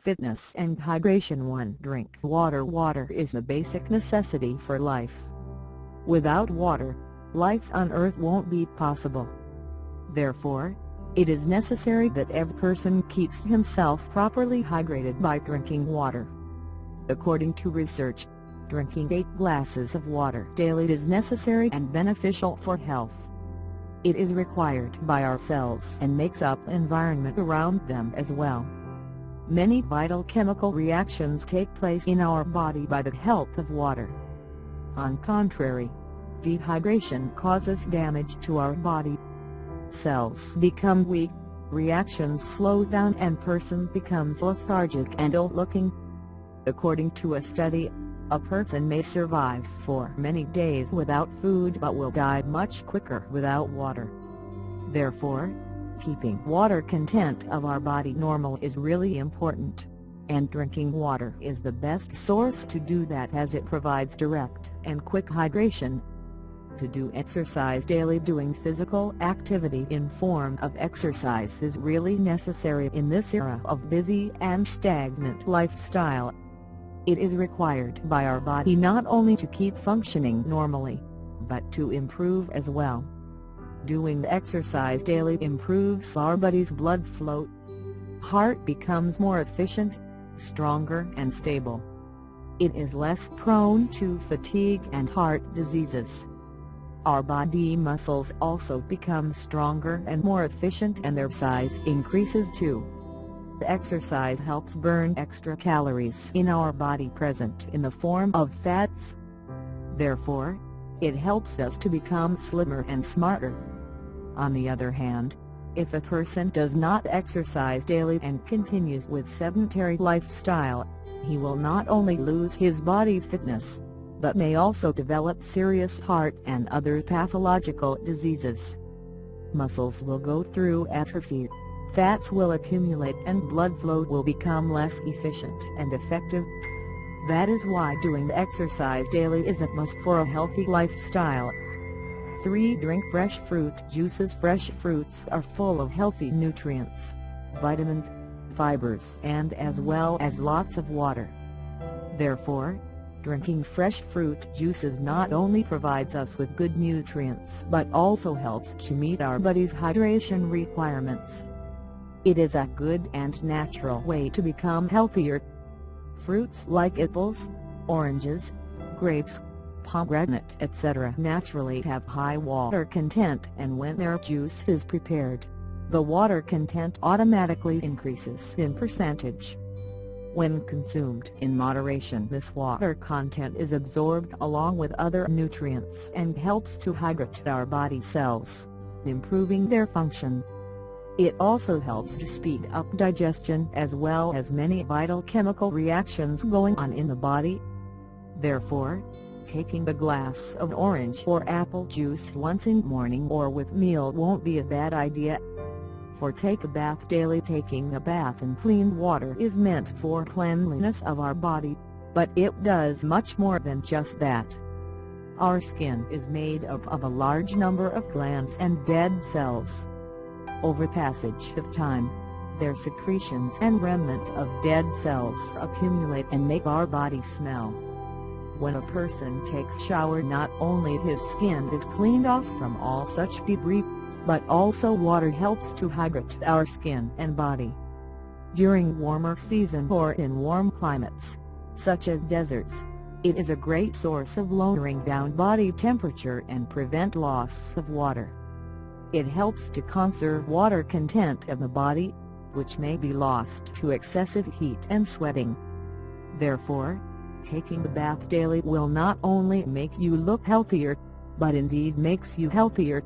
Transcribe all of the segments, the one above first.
Fitness and hydration. 1. Drink water. Water is a basic necessity for life. Without water, life on Earth won't be possible. Therefore, it is necessary that every person keeps himself properly hydrated by drinking water. According to research, drinking 8 glasses of water daily is necessary and beneficial for health. It is required by our cells and makes up the environment around them as well. Many vital chemical reactions take place in our body by the help of water. On contrary, dehydration causes damage to our body. Cells become weak, reactions slow down, and person becomes lethargic and ill-looking. According to a study, a person may survive for many days without food but will die much quicker without water. Therefore, keeping water content of our body normal is really important, and drinking water is the best source to do that, as it provides direct and quick hydration. To do exercise daily. Doing physical activity in form of exercise is really necessary in this era of busy and stagnant lifestyle. It is required by our body not only to keep functioning normally, but to improve as well. Doing exercise daily improves our body's blood flow. Heart becomes more efficient, stronger and stable. It is less prone to fatigue and heart diseases. Our body muscles also become stronger and more efficient, and their size increases too. The exercise helps burn extra calories in our body present in the form of fats. Therefore, it helps us to become slimmer and smarter. On the other hand, if a person does not exercise daily and continues with sedentary lifestyle, he will not only lose his body fitness, but may also develop serious heart and other pathological diseases. Muscles will go through atrophy, fats will accumulate, and blood flow will become less efficient and effective. That is why doing exercise daily is a must for a healthy lifestyle. 3. Drink fresh fruit juices. Fresh fruits are full of healthy nutrients, vitamins, fibers, and as well as lots of water. Therefore, drinking fresh fruit juices not only provides us with good nutrients but also helps to meet our body's hydration requirements. It is a good and natural way to become healthier. Fruits like apples, oranges, grapes, pomegranate, etc. naturally have high water content, and when their juice is prepared, the water content automatically increases in percentage. When consumed in moderation, this water content is absorbed along with other nutrients and helps to hydrate our body cells, improving their function. It also helps to speed up digestion as well as many vital chemical reactions going on in the body. Therefore, taking a glass of orange or apple juice once in the morning or with meal won't be a bad idea. For take a bath daily. Taking a bath in clean water is meant for cleanliness of our body, but it does much more than just that. Our skin is made up of a large number of glands and dead cells. Over passage of time, their secretions and remnants of dead cells accumulate and make our body smell. When a person takes a shower, not only his skin is cleaned off from all such debris, but also water helps to hydrate our skin and body. During warmer season or in warm climates, such as deserts, it is a great source of lowering down body temperature and prevent loss of water. It helps to conserve water content of the body, which may be lost to excessive heat and sweating. Therefore, taking a bath daily will not only make you look healthier, but indeed makes you healthier.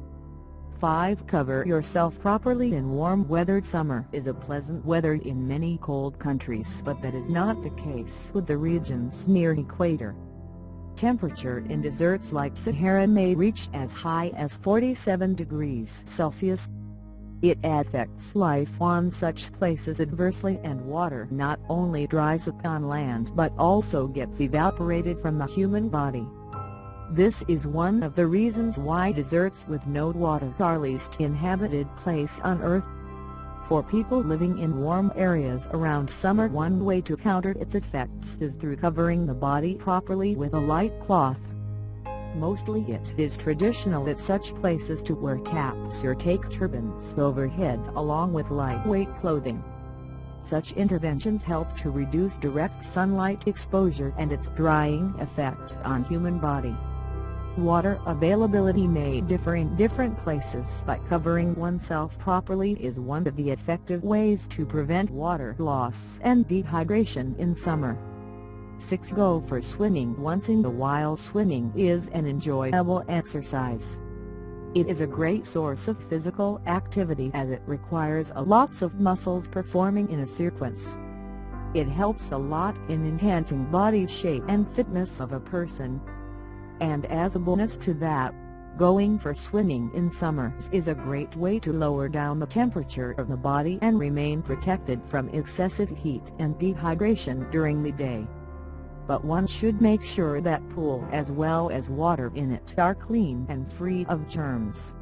5. Cover yourself properly in warm weather. Summer is a pleasant weather in many cold countries, but that is not the case with the regions near equator. Temperature in deserts like Sahara may reach as high as 47 degrees Celsius. It affects life on such places adversely, and water not only dries up on land but also gets evaporated from the human body. This is one of the reasons why deserts with no water are least inhabited place on Earth. For people living in warm areas around summer, one way to counter its effects is through covering the body properly with a light cloth. Mostly it is traditional at such places to wear caps or take turbans overhead along with lightweight clothing. Such interventions help to reduce direct sunlight exposure and its drying effect on human body. Water availability may differ in different places, but covering oneself properly is one of the effective ways to prevent water loss and dehydration in summer. 6. Go for swimming once in a while. Swimming is an enjoyable exercise. It is a great source of physical activity as it requires lots of muscles performing in a sequence. It helps a lot in enhancing body shape and fitness of a person. And as a bonus to that, going for swimming in summers is a great way to lower down the temperature of the body and remain protected from excessive heat and dehydration during the day. But one should make sure that pool as well as water in it are clean and free of germs.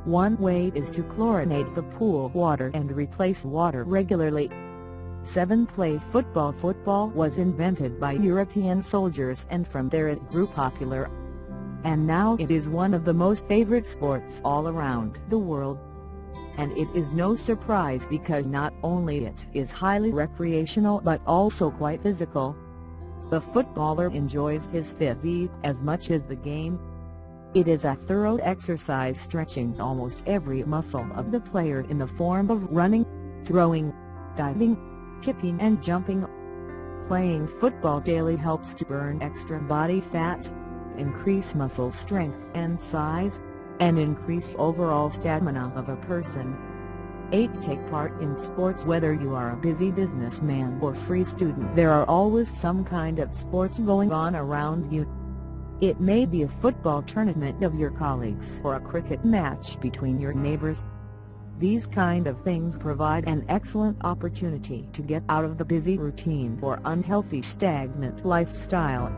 One way is to chlorinate the pool water and replace water regularly. 7. Play football. Football was invented by European soldiers, and from there it grew popular. And now it is one of the most favorite sports all around the world. And it is no surprise, because not only it is highly recreational but also quite physical. The footballer enjoys his physique as much as the game. It is a thorough exercise, stretching almost every muscle of the player in the form of running, throwing, diving, kicking and jumping. Playing football daily helps to burn extra body fats, increase muscle strength and size, and increase overall stamina of a person. 8. Take part in sports. Whether you are a busy businessman or free student, there are always some kind of sports going on around you. It may be a football tournament of your colleagues or a cricket match between your neighbors. These kind of things provide an excellent opportunity to get out of the busy routine or unhealthy stagnant lifestyle.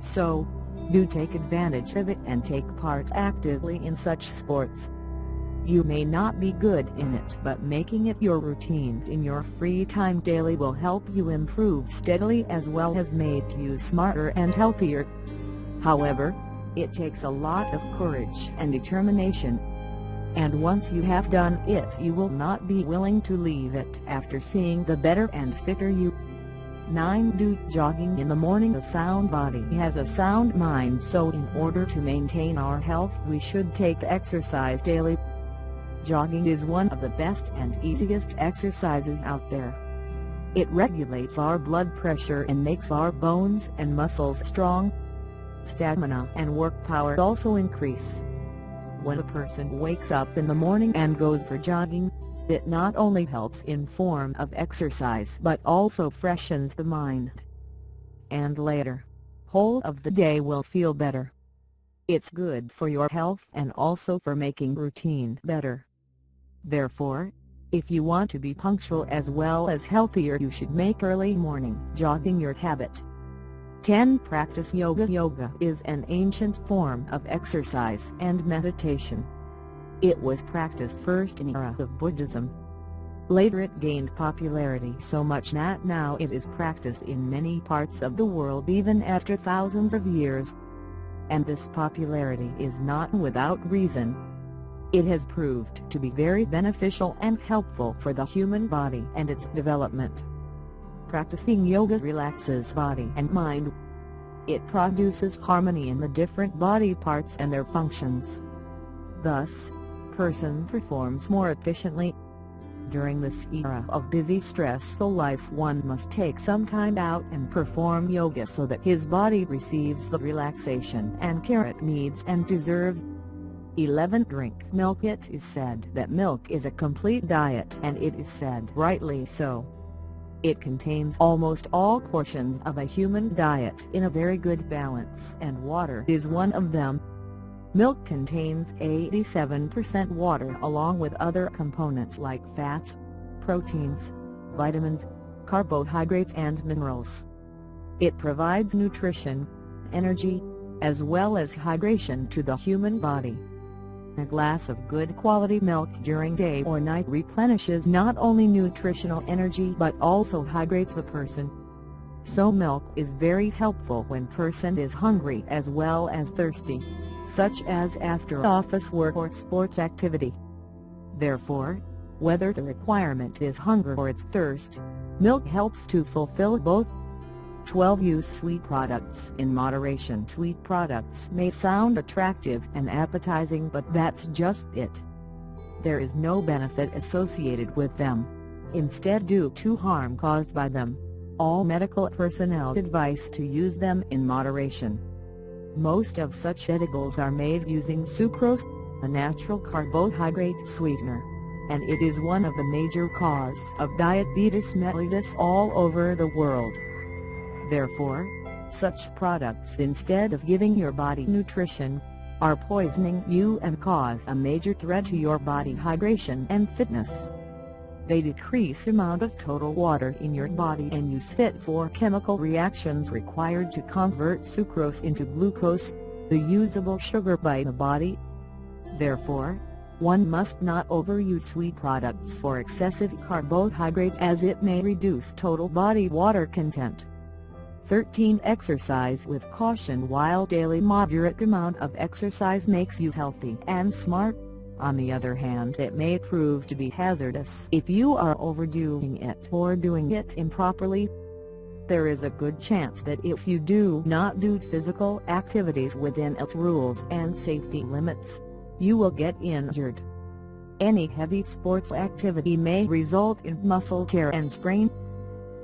So, do take advantage of it and take part actively in such sports. You may not be good in it, but making it your routine in your free time daily will help you improve steadily, as well as make you smarter and healthier. However, it takes a lot of courage and determination. And once you have done it, you will not be willing to leave it after seeing the better and fitter you. 9. Do jogging in the morning. A sound body has a sound mind, so in order to maintain our health we should take exercise daily. Jogging is one of the best and easiest exercises out there. It regulates our blood pressure and makes our bones and muscles strong. Stamina and work power also increase. When a person wakes up in the morning and goes for jogging, it not only helps in form of exercise but also freshens the mind. And later, whole of the day will feel better. It's good for your health and also for making routine better. Therefore, if you want to be punctual as well as healthier, you should make early morning jogging your habit. 10. Practice yoga. Yoga is an ancient form of exercise and meditation. It was practiced first in the era of Buddhism. Later it gained popularity so much that now it is practiced in many parts of the world even after thousands of years. And this popularity is not without reason. It has proved to be very beneficial and helpful for the human body and its development. Practicing yoga relaxes body and mind. It produces harmony in the different body parts and their functions. Thus, person performs more efficiently. During this era of busy, stressful life, one must take some time out and perform yoga so that his body receives the relaxation and care it needs and deserves. 11. Drink milk. It is said that milk is a complete diet, and it is said rightly so. It contains almost all portions of a human diet in a very good balance, and water is one of them. Milk contains 87% water along with other components like fats, proteins, vitamins, carbohydrates and minerals. It provides nutrition, energy, as well as hydration to the human body. A glass of good quality milk during day or night replenishes not only nutritional energy but also hydrates the person. So milk is very helpful when person is hungry as well as thirsty, such as after office work or sports activity. Therefore, whether the requirement is hunger or it's thirst, milk helps to fulfill both. 12. Use sweet products in moderation. Sweet products may sound attractive and appetizing, but that's just it. There is no benefit associated with them, instead due to harm caused by them. All medical personnel advise to use them in moderation. Most of such edibles are made using sucrose, a natural carbohydrate sweetener, and it is one of the major causes of diabetes mellitus all over the world. Therefore, such products, instead of giving your body nutrition, are poisoning you and cause a major threat to your body hydration and fitness. They decrease the amount of total water in your body and use it for chemical reactions required to convert sucrose into glucose, the usable sugar by the body. Therefore, one must not overuse sweet products for excessive carbohydrates, as it may reduce total body water content. 13. Exercise with caution. While daily moderate amount of exercise makes you healthy and smart, on the other hand it may prove to be hazardous if you are overdoing it or doing it improperly. There is a good chance that if you do not do physical activities within its rules and safety limits, you will get injured. Any heavy sports activity may result in muscle tear and sprain.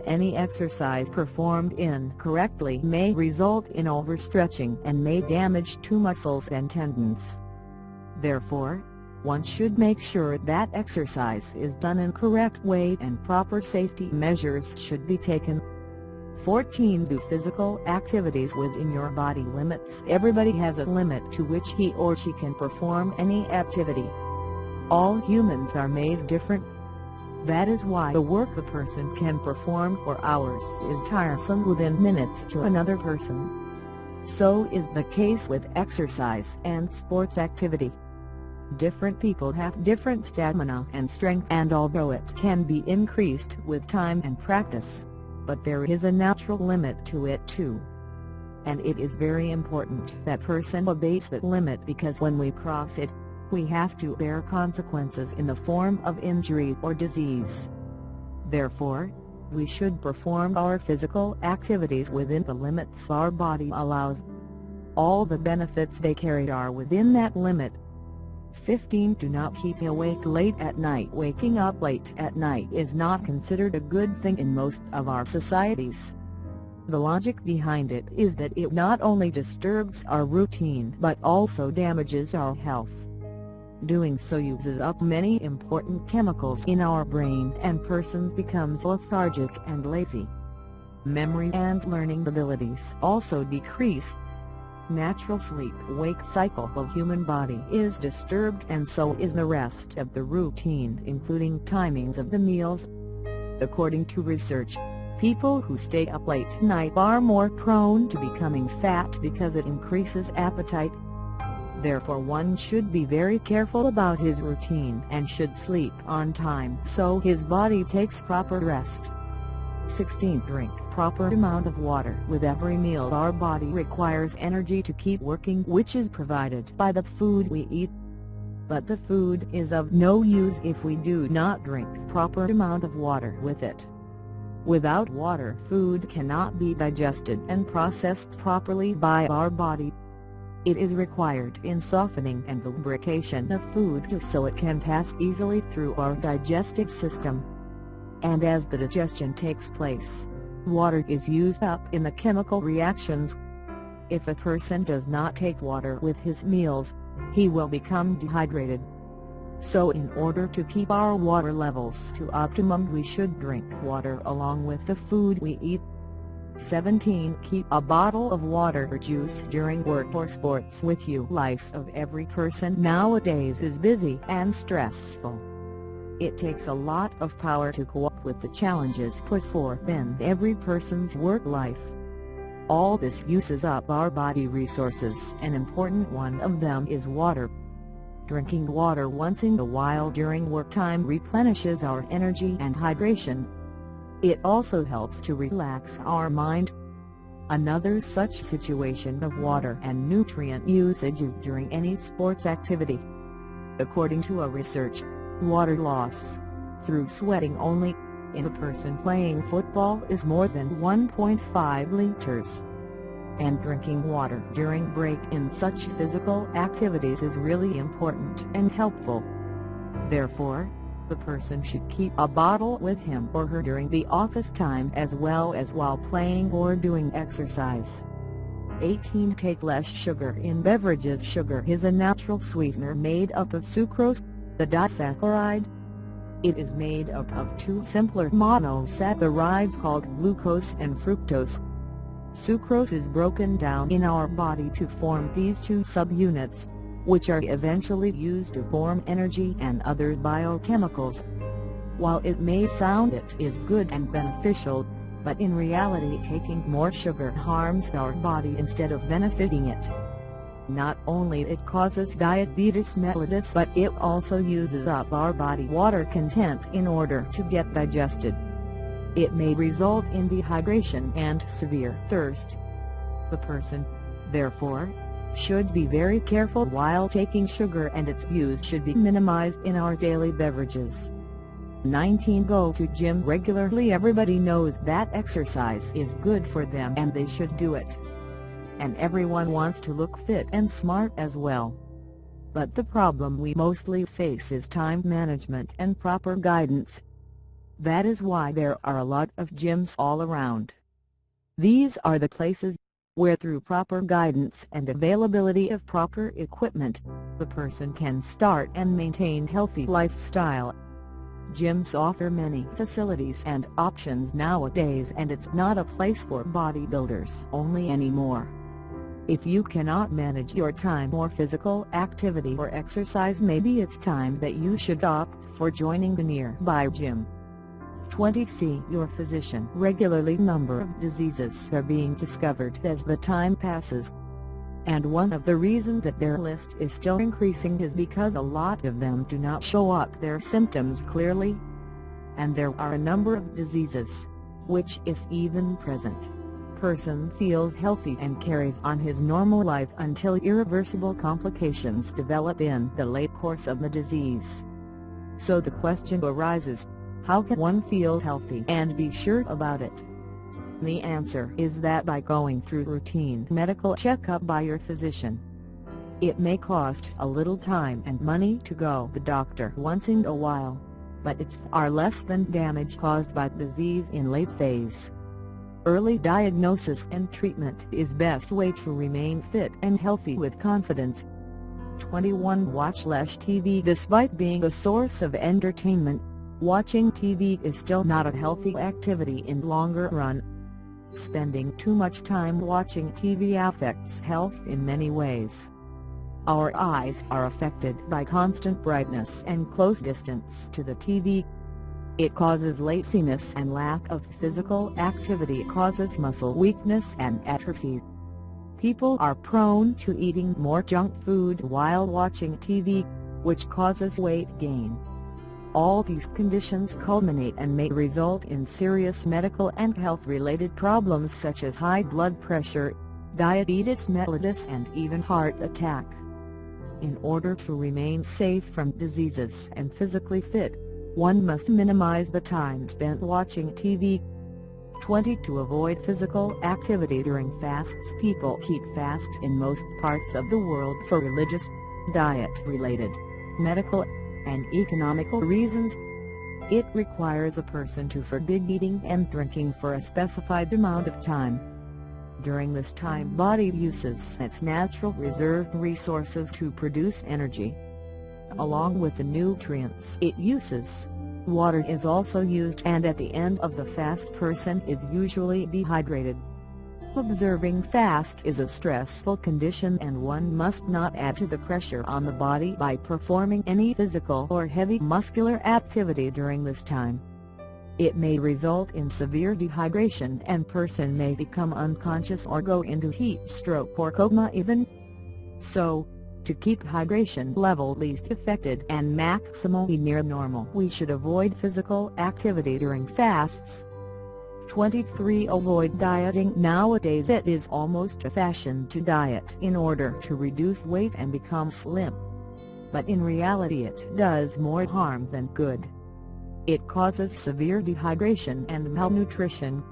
Any exercise performed incorrectly may result in overstretching and may damage to muscles and tendons. Therefore, one should make sure that exercise is done in correct way and proper safety measures should be taken. 14. Do physical activities within your body limits. Everybody has a limit to which he or she can perform any activity. All humans are made different. That is why the work a person can perform for hours is tiresome within minutes to another person. So is the case with exercise and sports activity. Different people have different stamina and strength, and although it can be increased with time and practice, but there is a natural limit to it too. And it is very important that person obeys that limit, because when we cross it, we have to bear consequences in the form of injury or disease. Therefore, we should perform our physical activities within the limits our body allows. All the benefits they carry are within that limit. 15. Do not keep awake late at night. Waking up late at night is not considered a good thing in most of our societies. The logic behind it is that it not only disturbs our routine but also damages our health. Doing so uses up many important chemicals in our brain, and person becomes lethargic and lazy. Memory and learning abilities also decrease. Natural sleep-wake cycle of human body is disturbed, and so is the rest of the routine, including timings of the meals. According to research, people who stay up late at night are more prone to becoming fat because it increases appetite. Therefore, one should be very careful about his routine and should sleep on time so his body takes proper rest. 16. Drink proper amount of water with every meal. Our body requires energy to keep working, which is provided by the food we eat. But the food is of no use if we do not drink proper amount of water with it. Without water, food cannot be digested and processed properly by our body. It is required in softening and lubrication of food so it can pass easily through our digestive system. And as the digestion takes place, water is used up in the chemical reactions. If a person does not take water with his meals, he will become dehydrated. So in order to keep our water levels to optimum, we should drink water along with the food we eat. 17. Keep a bottle of water or juice during work or sports with you. Life of every person nowadays is busy and stressful. It takes a lot of power to cope with the challenges put forth in every person's work life. All this uses up our body resources. An important one of them is water. Drinking water once in a while during work time replenishes our energy and hydration. It also helps to relax our mind. Another such situation of water and nutrient usage is during any sports activity. According to a research, water loss through sweating only in a person playing football is more than 1.5 liters. And drinking water during break in such physical activities is really important and helpful. Therefore, the person should keep a bottle with him or her during the office time as well as while playing or doing exercise. 18. Take less sugar in beverages. Sugar is a natural sweetener made up of sucrose, the disaccharide. It is made up of two simpler monosaccharides called glucose and fructose. Sucrose is broken down in our body to form these two subunits, which are eventually used to form energy and other biochemicals. While it may sound it is good and beneficial, but in reality taking more sugar harms our body instead of benefiting it. Not only it causes diabetes mellitus, but it also uses up our body water content in order to get digested. It may result in dehydration and severe thirst. The person, therefore, should be very careful while taking sugar, and its use should be minimized in our daily beverages. 19. Go to gym regularly. Everybody knows that exercise is good for them and they should do it. And everyone wants to look fit and smart as well. But the problem we mostly face is time management and proper guidance. That is why there are a lot of gyms all around. These are the places where through proper guidance and availability of proper equipment, the person can start and maintain healthy lifestyle. Gyms offer many facilities and options nowadays, and it's not a place for bodybuilders only anymore. If you cannot manage your time or physical activity or exercise, maybe it's time that you should opt for joining the nearby gym. 20. See your physician regularly. Number of diseases are being discovered as the time passes. And one of the reasons that their list is still increasing is because a lot of them do not show up their symptoms clearly. And there are a number of diseases, which if even present, person feels healthy and carries on his normal life until irreversible complications develop in the late course of the disease. So the question arises, how can one feel healthy and be sure about it? The answer is that by going through routine medical checkup by your physician. It may cost a little time and money to go to the doctor once in a while, but it's far less than damage caused by disease in late phase. Early diagnosis and treatment is best way to remain fit and healthy with confidence. 21. Watch less TV. Despite being a source of entertainment, watching TV is still not a healthy activity in longer run. Spending too much time watching TV affects health in many ways. Our eyes are affected by constant brightness and close distance to the TV. It causes laziness and lack of physical activity. It causes muscle weakness and atrophy. People are prone to eating more junk food while watching TV, which causes weight gain. All these conditions culminate and may result in serious medical and health-related problems such as high blood pressure, diabetes mellitus, and even heart attack. In order to remain safe from diseases and physically fit, one must minimize the time spent watching TV. 20. To avoid physical activity during fasts. People keep fast in most parts of the world for religious, diet-related, medical, and economical reasons. It requires a person to forbid eating and drinking for a specified amount of time. During this time, body uses its natural reserved resources to produce energy. Along with the nutrients it uses, water is also used, and at the end of the fast person is usually dehydrated. Observing fast is a stressful condition, and one must not add to the pressure on the body by performing any physical or heavy muscular activity during this time. It may result in severe dehydration, and person may become unconscious or go into heat stroke or coma even. So, To keep hydration level least affected and maximally near normal, we should avoid physical activity during fasts. 23. Avoid dieting. Nowadays it is almost a fashion to diet in order to reduce weight and become slim. But in reality it does more harm than good. It causes severe dehydration and malnutrition.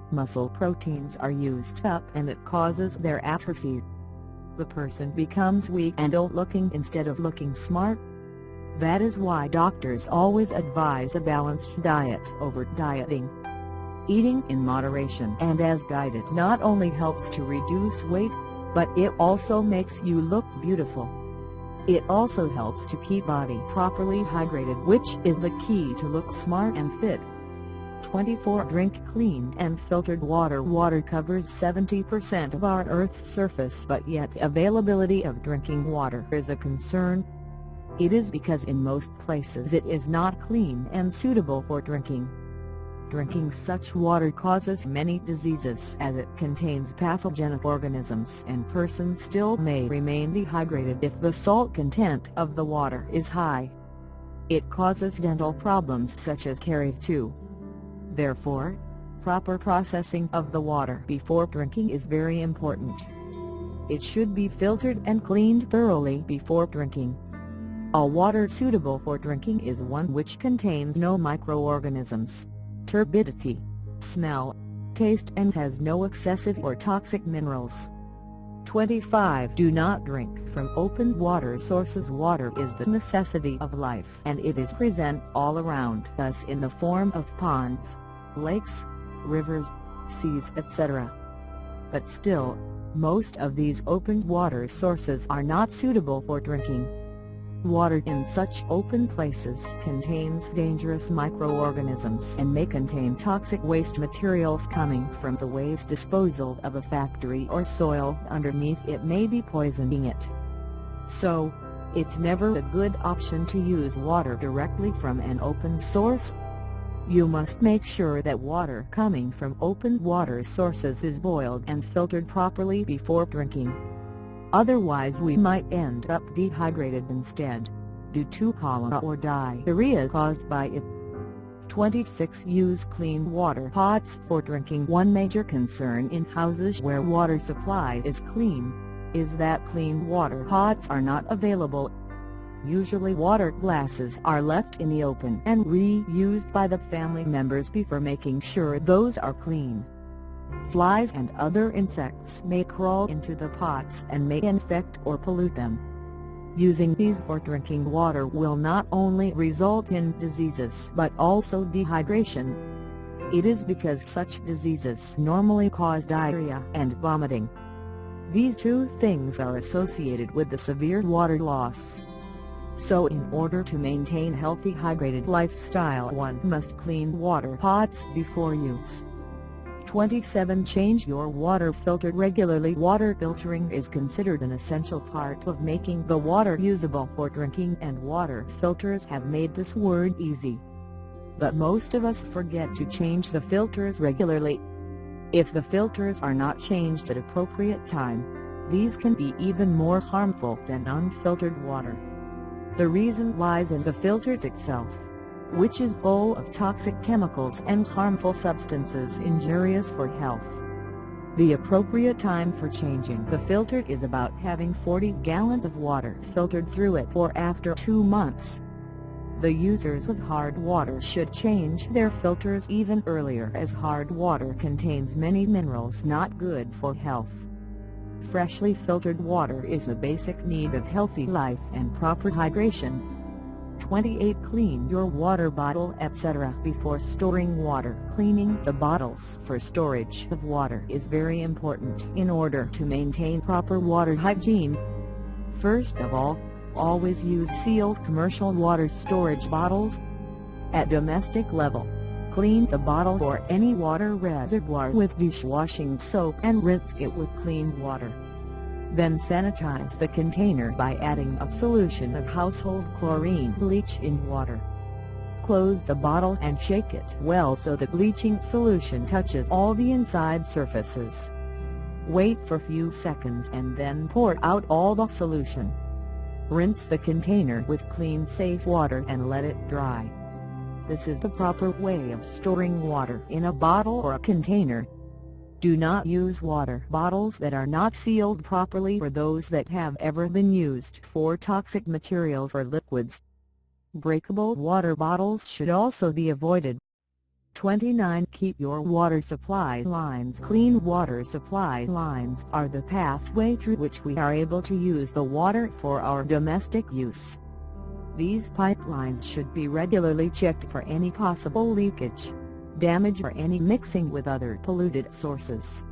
Muscle proteins are used up and it causes their atrophy. The person becomes weak and ill-looking instead of looking smart. That is why doctors always advise a balanced diet over dieting. Eating in moderation and as guided not only helps to reduce weight, but it also makes you look beautiful. It also helps to keep body properly hydrated, which is the key to look smart and fit. 24. Drink clean and filtered water. Water covers 70% of our Earth's surface, but yet availability of drinking water is a concern. It is because in most places it is not clean and suitable for drinking. Drinking such water causes many diseases as it contains pathogenic organisms, and persons still may remain dehydrated if the salt content of the water is high. It causes dental problems such as caries too. Therefore, proper processing of the water before drinking is very important. It should be filtered and cleaned thoroughly before drinking. A water suitable for drinking is one which contains no microorganisms, turbidity, smell, taste, and has no excessive or toxic minerals. 25. Do not drink from open water sources. Water is the necessity of life, and it is present all around us in the form of ponds, lakes, rivers, seas, etc. But still, most of these open water sources are not suitable for drinking. Water in such open places contains dangerous microorganisms and may contain toxic waste materials coming from the waste disposal of a factory or soil underneath it may be poisoning it. So, it's never a good option to use water directly from an open source. You must make sure that water coming from open water sources is boiled and filtered properly before drinking. Otherwise we might end up dehydrated instead, due to cholera or diarrhea caused by it. 26. Use clean water pots for drinking. One major concern in houses where water supply is clean is that clean water pots are not available. Usually water glasses are left in the open and reused by the family members before making sure those are clean. Flies and other insects may crawl into the pots and may infect or pollute them. Using these for drinking water will not only result in diseases but also dehydration. It is because such diseases normally cause diarrhea and vomiting. These two things are associated with the severe water loss. So in order to maintain healthy hydrated lifestyle, one must clean water pots before use. 27. Change your water filter regularly. Water filtering is considered an essential part of making the water usable for drinking, and water filters have made this word easy. But most of us forget to change the filters regularly. If the filters are not changed at appropriate time, these can be even more harmful than unfiltered water. The reason lies in the filters itself, which is full of toxic chemicals and harmful substances injurious for health. The appropriate time for changing the filter is about having 40 gallons of water filtered through it or after 2 months. The users of hard water should change their filters even earlier, as hard water contains many minerals not good for health. Freshly filtered water is a basic need of healthy life and proper hydration. 28. Clean your water bottle etc. before storing water. Cleaning the bottles for storage of water is very important in order to maintain proper water hygiene. First of all, always use sealed commercial water storage bottles. At domestic level, clean the bottle or any water reservoir with dishwashing soap and rinse it with clean water. Then sanitize the container by adding a solution of household chlorine bleach in water. Close the bottle and shake it well so the bleaching solution touches all the inside surfaces. Wait for a few seconds and then pour out all the solution. Rinse the container with clean safe water and let it dry. This is the proper way of storing water in a bottle or a container. Do not use water bottles that are not sealed properly or those that have ever been used for toxic materials or liquids. Breakable water bottles should also be avoided. 29. Keep your water supply lines clean. Water supply lines are the pathway through which we are able to use the water for our domestic use. These pipelines should be regularly checked for any possible leakage, damage or any mixing with other polluted sources.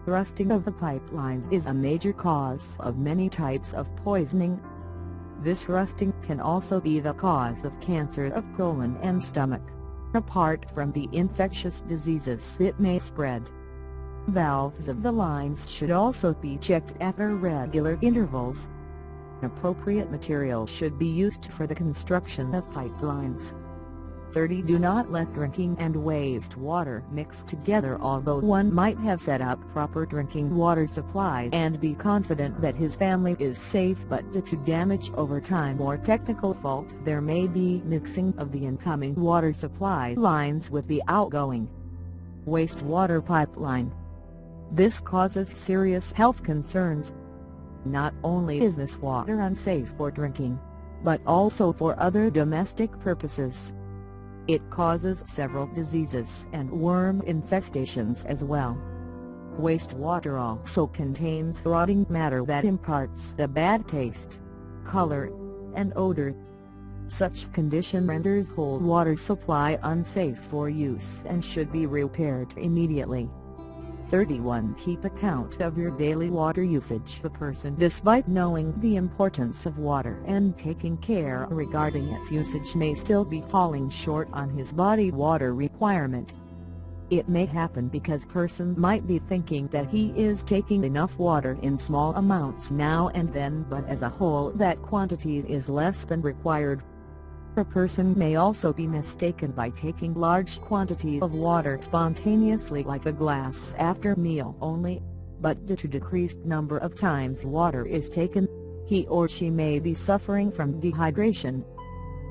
Rusting of the pipelines is a major cause of many types of poisoning. This rusting can also be the cause of cancer of colon and stomach, apart from the infectious diseases it may spread. Valves of the lines should also be checked after regular intervals. Appropriate material should be used for the construction of pipelines. 30. Do not let drinking and wastewater mix together. Although one might have set up proper drinking water supply and be confident that his family is safe, but due to damage over time or technical fault there may be mixing of the incoming water supply lines with the outgoing wastewater pipeline. This causes serious health concerns. Not only is this water unsafe for drinking, but also for other domestic purposes. It causes several diseases and worm infestations as well. Wastewater also contains rotting matter that imparts a bad taste, color, and odor. Such condition renders whole water supply unsafe for use and should be repaired immediately. 31. Keep account of your daily water usage. A person, despite knowing the importance of water and taking care regarding its usage, may still be falling short on his body water requirement. It may happen because person might be thinking that he is taking enough water in small amounts now and then, but as a whole that quantity is less than required. A person may also be mistaken by taking large quantities of water spontaneously, like a glass after meal only, but due to decreased number of times water is taken, he or she may be suffering from dehydration.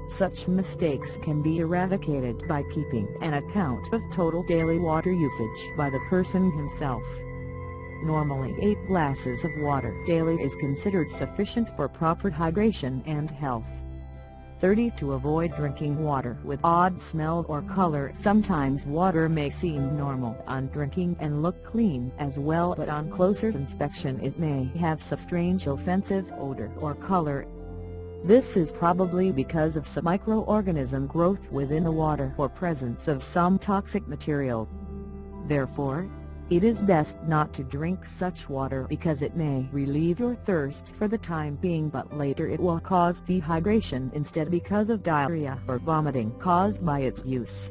Such mistakes can be eradicated by keeping an account of total daily water usage by the person himself. Normally 8 glasses of water daily is considered sufficient for proper hydration and health. 30. To avoid drinking water with odd smell or color. Sometimes water may seem normal on drinking and look clean as well, but on closer inspection it may have some strange offensive odor or color. This is probably because of some microorganism growth within the water or presence of some toxic material. Therefore, it is best not to drink such water because it may relieve your thirst for the time being, but later it will cause dehydration instead because of diarrhea or vomiting caused by its use.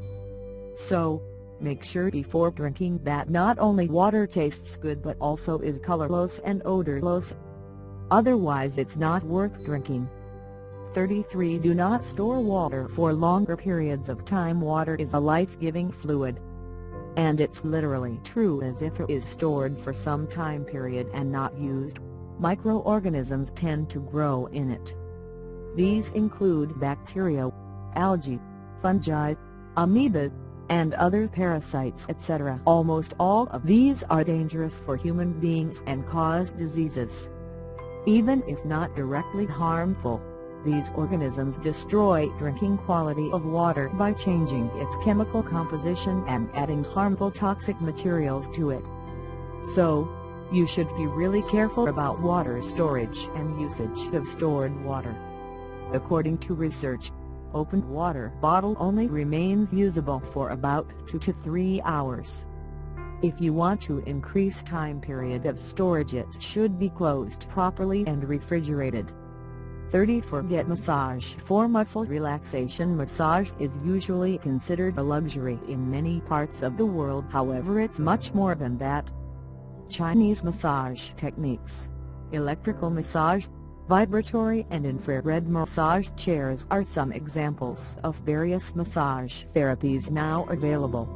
So, make sure before drinking that not only water tastes good but also is colorless and odorless. Otherwise it's not worth drinking. 33. Do not store water for longer periods of time. Water is a life-giving fluid, and it's literally true. As if it is stored for some time period and not used, microorganisms tend to grow in it. These include bacteria, algae, fungi, amoeba, and other parasites, etc. Almost all of these are dangerous for human beings and cause diseases. Even if not directly harmful, these organisms destroy drinking quality of water by changing its chemical composition and adding harmful toxic materials to it. So, you should be really careful about water storage and usage of stored water. According to research, opened water bottle only remains usable for about 2 to 3 hours. If you want to increase time period of storage, it should be closed properly and refrigerated. 30. Forget massage. For muscle relaxation, massage is usually considered a luxury in many parts of the world. However, it's much more than that. Chinese massage techniques, electrical massage, vibratory and infrared massage chairs are some examples of various massage therapies now available.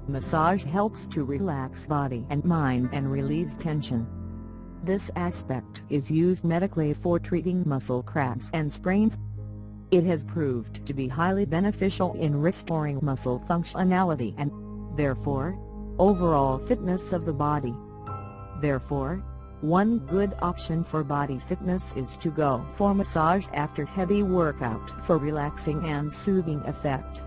Massage helps to relax body and mind and relieves tension. This aspect is used medically for treating muscle cramps and sprains. It has proved to be highly beneficial in restoring muscle functionality and, therefore, overall fitness of the body. Therefore, one good option for body fitness is to go for massage after heavy workout for relaxing and soothing effect.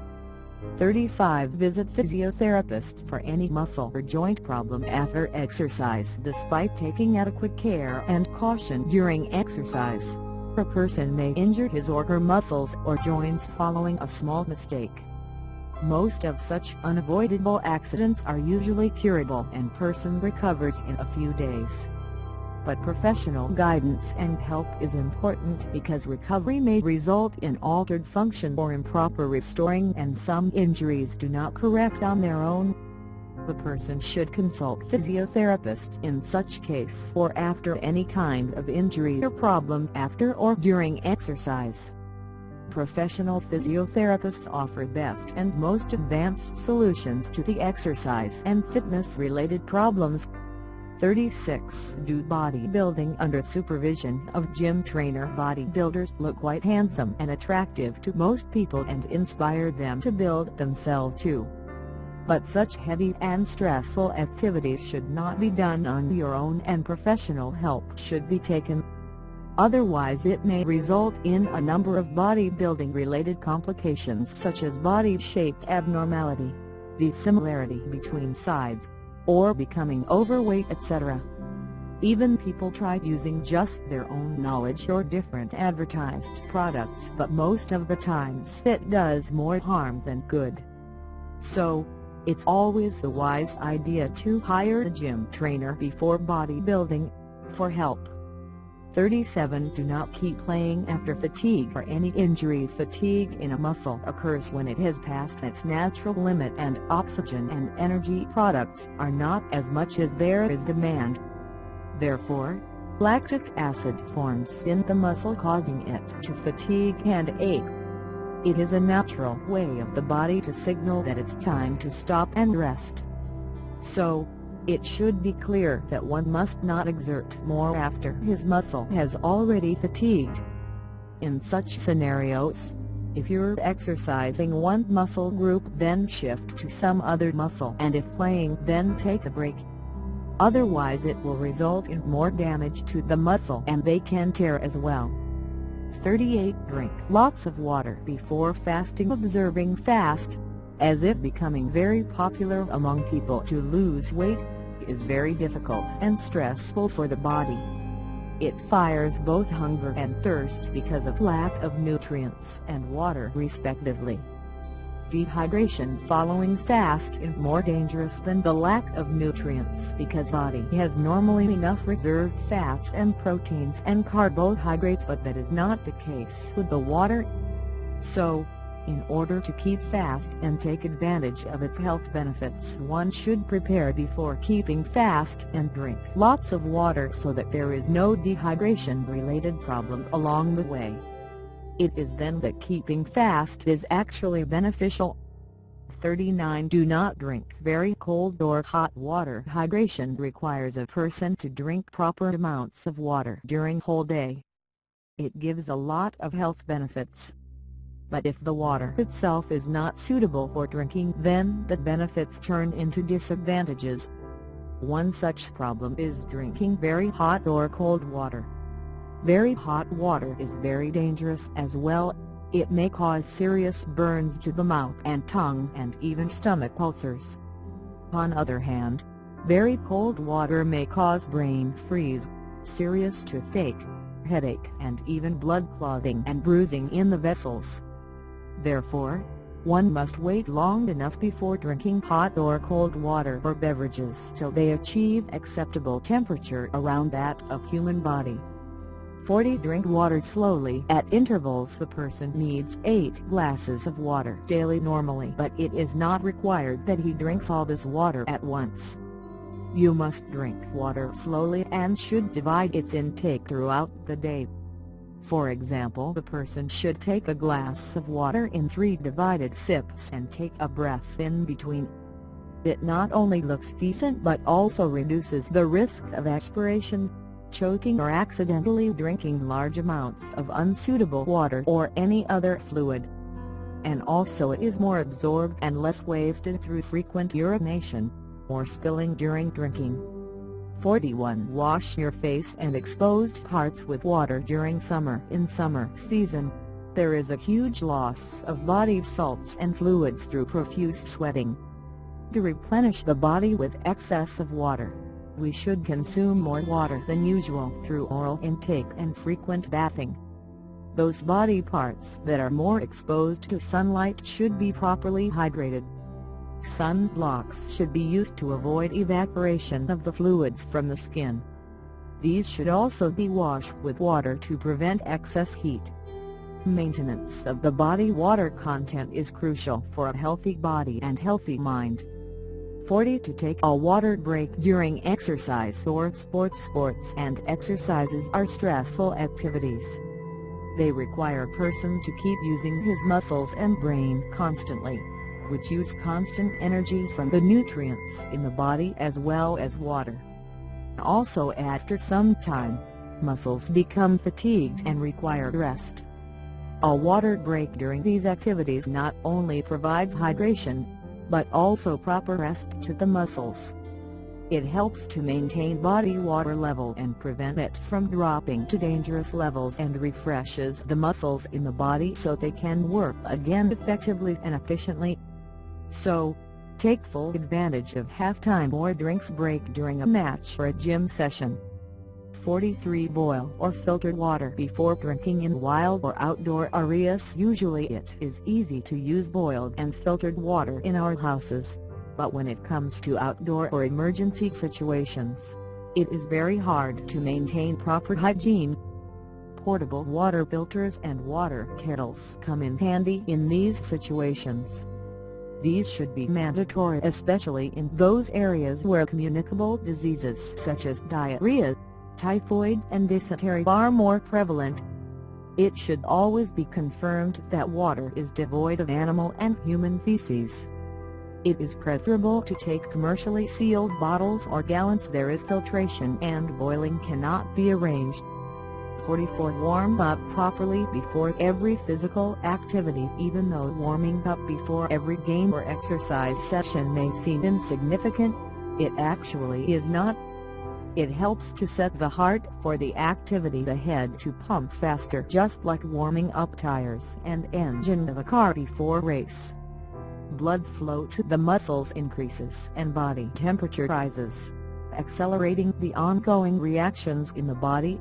35. Visit physiotherapist for any muscle or joint problem after exercise. Despite taking adequate care and caution during exercise, a person may injure his or her muscles or joints following a small mistake. Most of such unavoidable accidents are usually curable and person recovers in a few days. But professional guidance and help is important because recovery may result in altered function or improper restoring, and some injuries do not correct on their own. The person should consult physiotherapist in such case or after any kind of injury or problem after or during exercise. Professional physiotherapists offer best and most advanced solutions to the exercise and fitness-related problems. 36. Do bodybuilding under supervision of gym trainer. Bodybuilders look quite handsome and attractive to most people and inspire them to build themselves too. But such heavy and stressful activity should not be done on your own, and professional help should be taken. Otherwise it may result in a number of bodybuilding-related complications such as body-shaped abnormality, dissimilarity between sides, or becoming overweight, etc. Even people try using just their own knowledge or different advertised products, but most of the times it does more harm than good. So, it's always a wise idea to hire a gym trainer before bodybuilding for help. 37. Do not keep playing after fatigue or any injury. Fatigue in a muscle occurs when it has passed its natural limit and oxygen and energy products are not as much as there is demand. Therefore, lactic acid forms in the muscle, causing it to fatigue and ache. It is a natural way of the body to signal that it's time to stop and rest. So, it should be clear that one must not exert more after his muscle has already fatigued. In such scenarios, if you're exercising one muscle group, then shift to some other muscle, and if playing, then take a break. Otherwise it will result in more damage to the muscle and they can tear as well. 38. Drink lots of water before fasting. Observing fast, as it's becoming very popular among people to lose weight, is very difficult and stressful for the body. It fires both hunger and thirst because of lack of nutrients and water respectively. Dehydration following fast is more dangerous than the lack of nutrients because body has normally enough reserved fats and proteins and carbohydrates, but that is not the case with the water. So, in order to keep fast and take advantage of its health benefits, one should prepare before keeping fast and drink lots of water so that there is no dehydration-related problem along the way. It is then that keeping fast is actually beneficial. 39. Do not drink very cold or hot water. Hydration requires a person to drink proper amounts of water during whole day. It gives a lot of health benefits. But if the water itself is not suitable for drinking, then the benefits turn into disadvantages. One such problem is drinking very hot or cold water. Very hot water is very dangerous as well. It may cause serious burns to the mouth and tongue and even stomach ulcers. On the other hand, very cold water may cause brain freeze, serious toothache, headache, and even blood clotting and bruising in the vessels. Therefore, one must wait long enough before drinking hot or cold water or beverages till they achieve acceptable temperature around that of human body. 40. Drink water slowly at intervals. The person needs 8 glasses of water daily normally, but it is not required that he drinks all this water at once. You must drink water slowly and should divide its intake throughout the day. For example, the person should take a glass of water in 3 divided sips and take a breath in between. It not only looks decent but also reduces the risk of expiration. choking or accidentally drinking large amounts of unsuitable water or any other fluid. And also it is more absorbed and less wasted through frequent urination or spilling during drinking. 41. Wash your face and exposed parts with water during summer. In summer season, there is a huge loss of body salts and fluids through profuse sweating. To replenish the body with excess of water, we should consume more water than usual through oral intake and frequent bathing. Those body parts that are more exposed to sunlight should be properly hydrated. Sunblocks should be used to avoid evaporation of the fluids from the skin. These should also be washed with water to prevent excess heat. Maintenance of the body water content is crucial for a healthy body and healthy mind. 40. To take a water break during exercise or sports and exercises are stressful activities. They require a person to keep using his muscles and brain constantly, which use constant energy from the nutrients in the body as well as water. Also, after some time, muscles become fatigued and require rest. A water break during these activities not only provides hydration, but also proper rest to the muscles. It helps to maintain body water level and prevent it from dropping to dangerous levels, and refreshes the muscles in the body so they can work again effectively and efficiently. So, take full advantage of halftime or drinks break during a match or a gym session. 43. Boil or filter water before drinking in wild or outdoor areas. Usually it is easy to use boiled and filtered water in our houses, but when it comes to outdoor or emergency situations, it is very hard to maintain proper hygiene. Portable water filters and water kettles come in handy in these situations. These should be mandatory, especially in those areas where communicable diseases such as diarrhea, typhoid and dysentery are more prevalent. It should always be confirmed that water is devoid of animal and human feces. It is preferable to take commercially sealed bottles or gallons. There is filtration and boiling cannot be arranged. 44. Warm up properly before every physical activity. Even though warming up before every game or exercise session may seem insignificant, it actually is not. It helps to set the heart for the activity ahead to pump faster, just like warming up tires and engine of a car before race. Blood flow to the muscles increases and body temperature rises, accelerating the ongoing reactions in the body.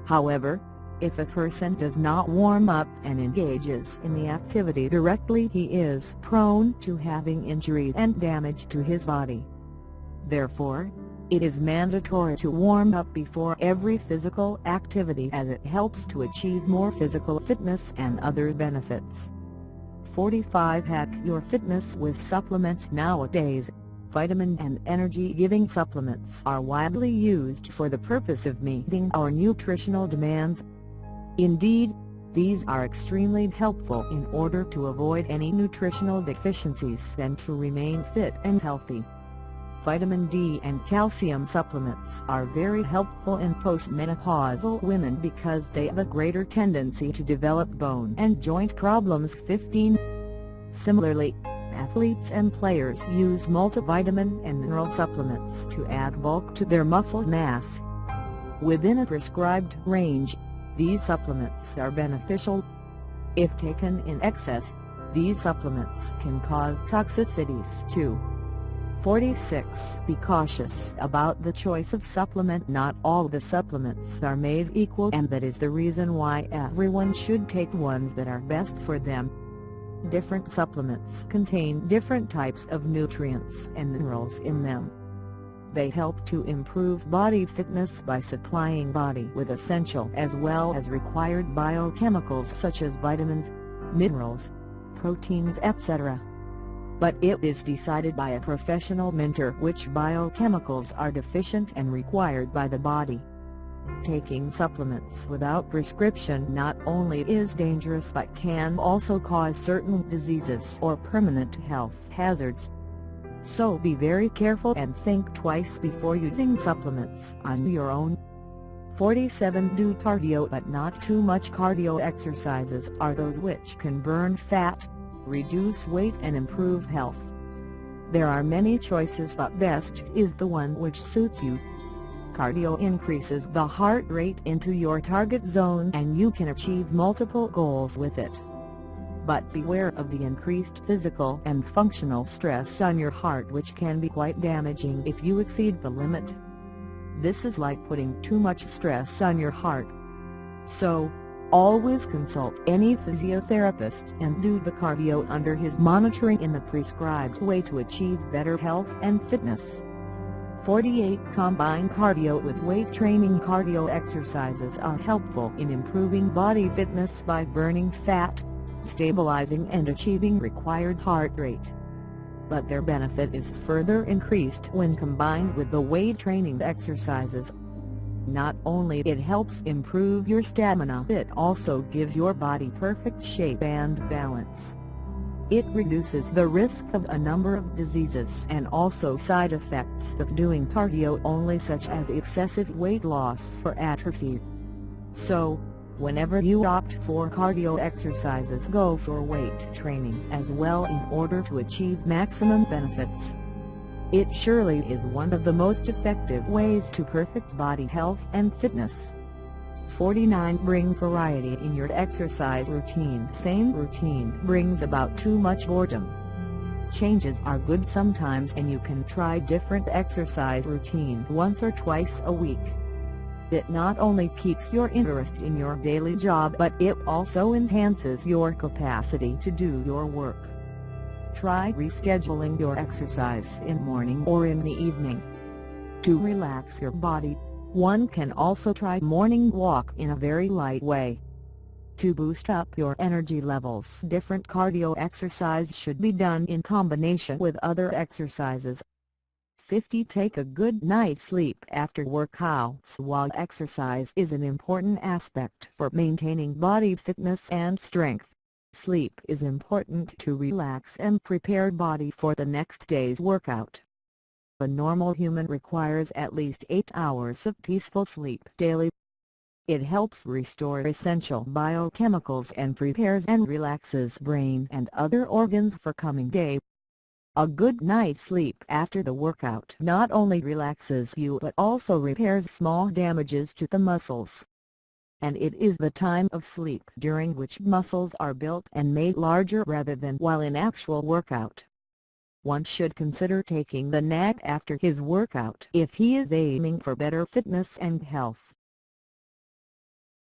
However, if a person does not warm up and engages in the activity directly, he is prone to having injury and damage to his body. Therefore, it is mandatory to warm up before every physical activity, as it helps to achieve more physical fitness and other benefits. 45. Hack your fitness with supplements. Nowadays, vitamin and energy-giving supplements are widely used for the purpose of meeting our nutritional demands. Indeed, these are extremely helpful in order to avoid any nutritional deficiencies and to remain fit and healthy. Vitamin D and calcium supplements are very helpful in postmenopausal women because they have a greater tendency to develop bone and joint problems. 15. Similarly, athletes and players use multivitamin and mineral supplements to add bulk to their muscle mass. Within a prescribed range, these supplements are beneficial. If taken in excess, these supplements can cause toxicities too. 46. Be cautious about the choice of supplement. Not all the supplements are made equal, and that is the reason why everyone should take ones that are best for them. Different supplements contain different types of nutrients and minerals in them. They help to improve body fitness by supplying body with essential as well as required biochemicals such as vitamins, minerals, proteins, etc. But it is decided by a professional mentor which biochemicals are deficient and required by the body. Taking supplements without prescription not only is dangerous but can also cause certain diseases or permanent health hazards. So be very careful and think twice before using supplements on your own. 47. Do cardio but not too much. Cardio exercises are those which can burn fat, reduce weight and improve health. There are many choices but best is the one which suits you. Cardio increases the heart rate into your target zone and you can achieve multiple goals with it. But beware of the increased physical and functional stress on your heart, which can be quite damaging if you exceed the limit. This is like putting too much stress on your heart. So, always consult any physiotherapist and do the cardio under his monitoring in the prescribed way to achieve better health and fitness. 48. Combine cardio with weight training. Cardio exercises are helpful in improving body fitness by burning fat, stabilizing and achieving required heart rate. But their benefit is further increased when combined with the weight training exercises. Not only it helps improve your stamina, it also gives your body perfect shape and balance. It reduces the risk of a number of diseases and also side effects of doing cardio only, such as excessive weight loss or atrophy. So, whenever you opt for cardio exercises, go for weight training as well in order to achieve maximum benefits. It surely is one of the most effective ways to perfect body health and fitness. 49. Bring variety in your exercise routine. Same routine brings about too much boredom. Changes are good sometimes and you can try different exercise routine once or twice a week. It not only keeps your interest in your daily job but it also enhances your capacity to do your work. Try rescheduling your exercise in morning or in the evening. To relax your body, one can also try morning walk in a very light way. To boost up your energy levels, different cardio exercise should be done in combination with other exercises. 50. Take a good night's sleep after workouts. While exercise is an important aspect for maintaining body fitness and strength, sleep is important to relax and prepare body for the next day's workout. A normal human requires at least 8 hours of peaceful sleep daily. It helps restore essential biochemicals and prepares and relaxes brain and other organs for coming day. A good night's sleep after the workout not only relaxes you but also repairs small damages to the muscles. And it is the time of sleep during which muscles are built and made larger rather than while in actual workout. One should consider taking the nap after his workout if he is aiming for better fitness and health.